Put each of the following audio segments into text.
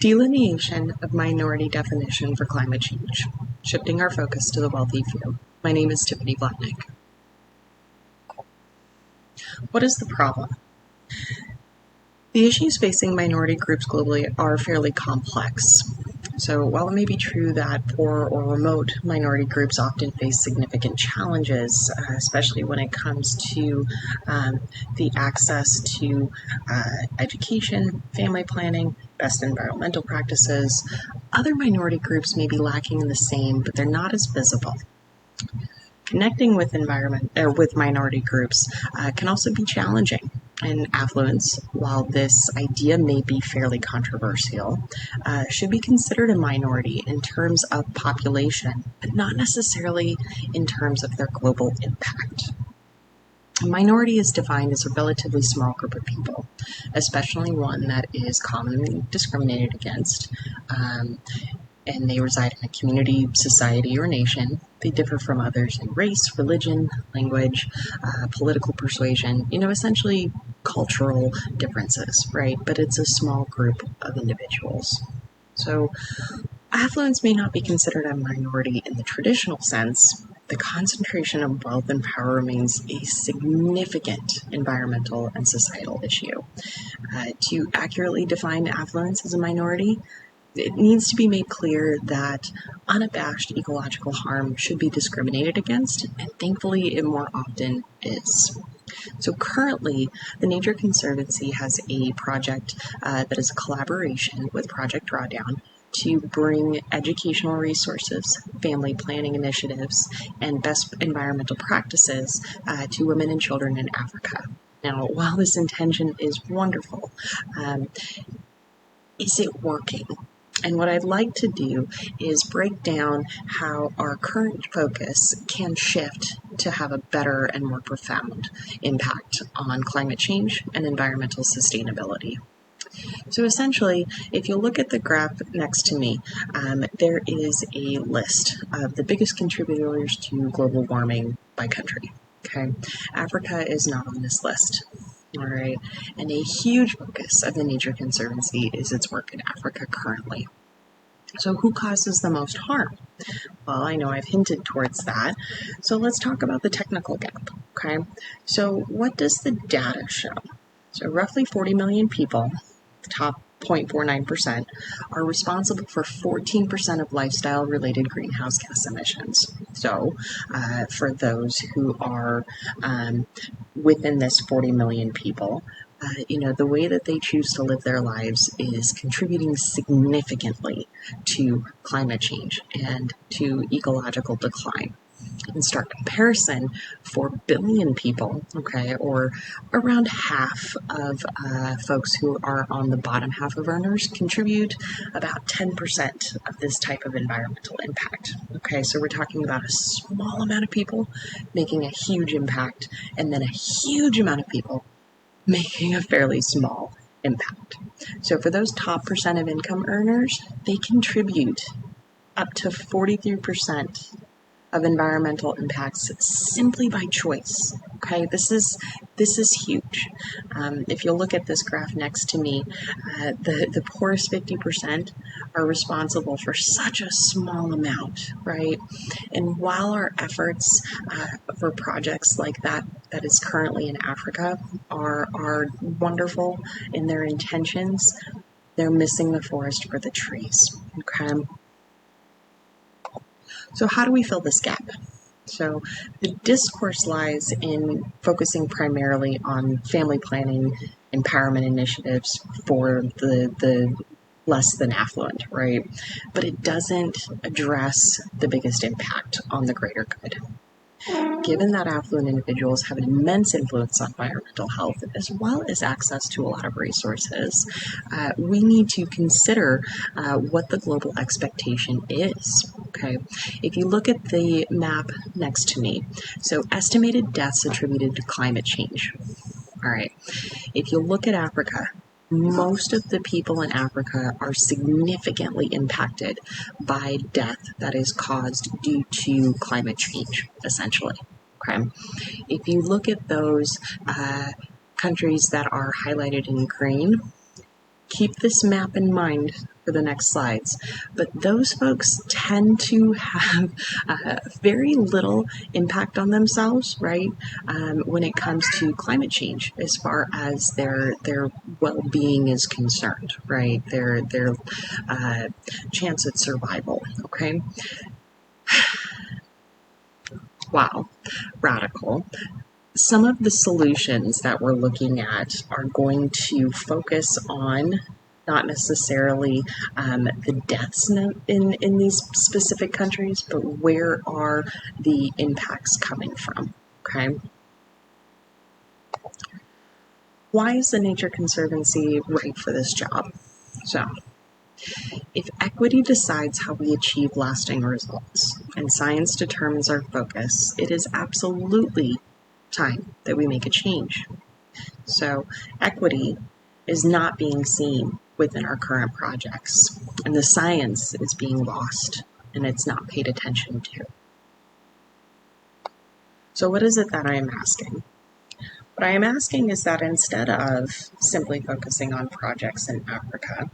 Delineation of minority definition for climate change, shifting our focus to the wealthy few. My name is Tiffany Blatnick. What is the problem? The issues facing minority groups globally are fairly complex. So while it may be true that poor or remote minority groups often face significant challenges, especially when it comes to the access to education, family planning, best environmental practices, other minority groups may be lacking in the same, but they're not as visible. Connecting with minority groups can also be challenging. And affluence, while this idea may be fairly controversial, should be considered a minority in terms of population, but not necessarily in terms of their global impact. A minority is defined as a relatively small group of people, especially one that is commonly discriminated against, and they reside in a community, society, or nation. They differ from others in race, religion, language, political persuasion, essentially cultural differences, right? But it's a small group of individuals. So affluence may not be considered a minority in the traditional sense. The concentration of wealth and power remains a significant environmental and societal issue. To accurately define affluence as a minority, it needs to be made clear that unabashed ecological harm should be discriminated against, and thankfully it more often is. So currently, the Nature Conservancy has a project that is a collaboration with Project Drawdown to bring educational resources, family planning initiatives, and best environmental practices to women and children in Africa. Now, while this intention is wonderful, is it working? And what I'd like to do is break down how our current focus can shift to have a better and more profound impact on climate change and environmental sustainability. So essentially, if you look at the graph next to me, there is a list of the biggest contributors to global warming by country. Okay, Africa is not on this list. All right, and a huge focus of the Nature Conservancy is its work in Africa currently. So who causes the most harm? Well, I know I've hinted towards that. So let's talk about the technical gap, okay? So what does the data show? So roughly 40 million people, the top 0.49%, are responsible for 14% of lifestyle-related greenhouse gas emissions. So for those who are within this 40 million people, the way that they choose to live their lives is contributing significantly to climate change and to ecological decline. In stark comparison, 4 billion people, okay, or around half of folks who are on the bottom half of earners contribute about 10% of this type of environmental impact. Okay, so we're talking about a small amount of people making a huge impact, and then a huge amount of people making a fairly small impact. So for those top percent of income earners, they contribute up to 43% of environmental impacts simply by choice. Okay, this is huge. If you look at this graph next to me, the poorest 50% are responsible for such a small amount, right? And while our efforts for projects like that is currently in Africa are wonderful in their intentions, they're missing the forest for the trees. Okay. So how do we fill this gap? So the discourse lies in focusing primarily on family planning, empowerment initiatives for the less than affluent, right? But it doesn't address the biggest impact on the greater good. Given that affluent individuals have an immense influence on environmental health, as well as access to a lot of resources, we need to consider what the global expectation is. Okay, if you look at the map next to me, so estimated deaths attributed to climate change. All right, if you look at Africa, most of the people in Africa are significantly impacted by death that is caused due to climate change, essentially. Okay. If you look at those countries that are highlighted in green, keep this map in mind for the next slides, but those folks tend to have very little impact on themselves, right, when it comes to climate change as far as their well-being is concerned, right, their chance at survival, okay? Wow, radical. Some of the solutions that we're looking at are going to focus on not necessarily the deaths in these specific countries, but where are the impacts coming from, okay? Why is the Nature Conservancy right for this job? So, if equity decides how we achieve lasting results and science determines our focus, it is absolutely time that we make a change. So equity is not being seen within our current projects, and the science is being lost and it's not paid attention to. So what is it that I am asking? What I am asking is that instead of simply focusing on projects in Africa,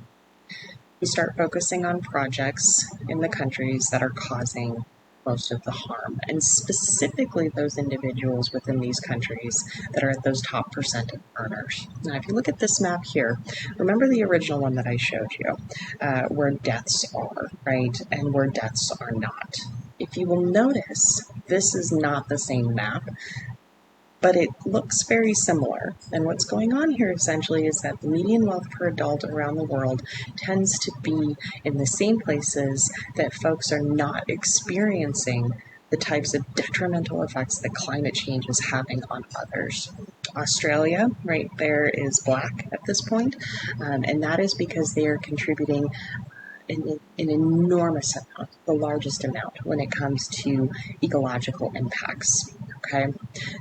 we start focusing on projects in the countries that are causing most of the harm, and specifically those individuals within these countries that are at those top percent of earners. Now, if you look at this map here, remember the original one that I showed you, where deaths are, right, and where deaths are not. If you will notice, this is not the same map, but it looks very similar. And what's going on here essentially is that the median wealth per adult around the world tends to be in the same places that folks are not experiencing the types of detrimental effects that climate change is having on others. Australia, right there, is black at this point, and that is because they are contributing an enormous amount, the largest amount, when it comes to ecological impacts. Okay.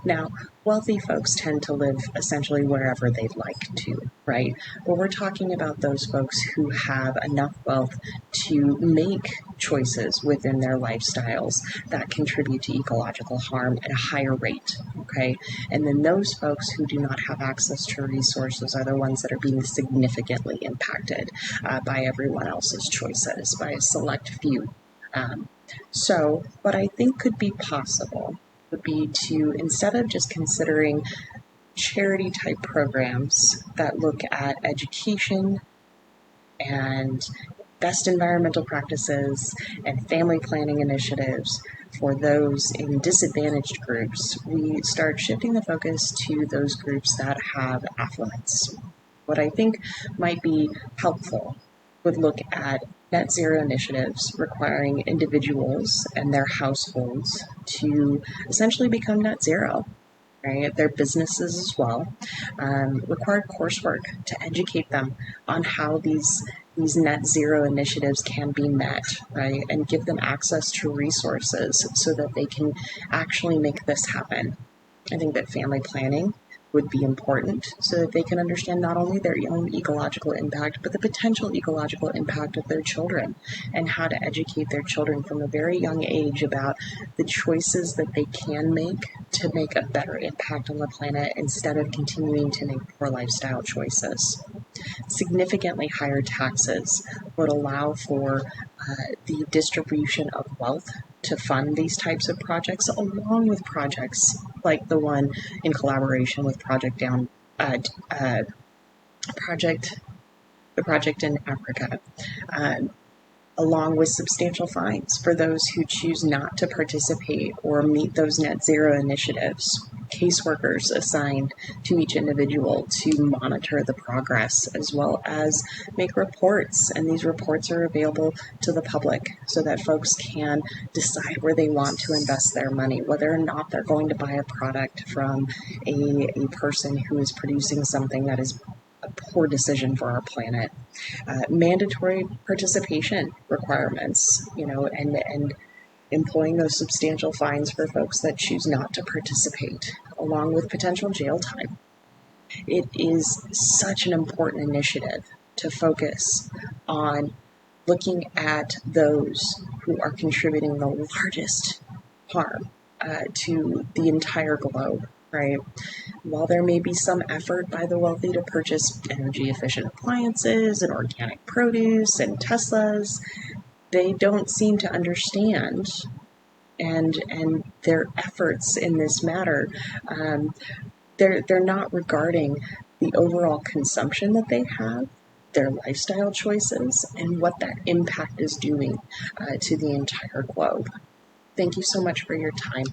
Now, wealthy folks tend to live essentially wherever they'd like to, right? But we're talking about those folks who have enough wealth to make choices within their lifestyles that contribute to ecological harm at a higher rate, okay? And then those folks who do not have access to resources are the ones that are being significantly impacted by everyone else's choices, by a select few. So what I think could be possible would be to, instead of just considering charity type programs that look at education and best environmental practices and family planning initiatives for those in disadvantaged groups, we start shifting the focus to those groups that have affluence. What I think might be helpful would look at net zero initiatives requiring individuals and their households to essentially become net zero, right? Their businesses as well, require coursework to educate them on how these net zero initiatives can be met, right? And give them access to resources so that they can actually make this happen. I think that family planning would be important so that they can understand not only their own ecological impact, but the potential ecological impact of their children, and how to educate their children from a very young age about the choices that they can make to make a better impact on the planet instead of continuing to make poor lifestyle choices. Significantly higher taxes would allow for the distribution of wealth to fund these types of projects, along with projects like the one in collaboration with the project in Africa, along with substantial fines for those who choose not to participate or meet those net zero initiatives. Caseworkers assigned to each individual to monitor the progress, as well as make reports, and these reports are available to the public so that folks can decide where they want to invest their money, whether or not they're going to buy a product from a person who is producing something that is a poor decision for our planet. Mandatory participation requirements, and employing those substantial fines for folks that choose not to participate, along with potential jail time. It is such an important initiative to focus on looking at those who are contributing the largest harm to the entire globe, right? While there may be some effort by the wealthy to purchase energy efficient appliances and organic produce and Teslas, they don't seem to understand, and their efforts in this matter, they're not regarding the overall consumption that they have, their lifestyle choices, and what that impact is doing to the entire globe. Thank you so much for your time.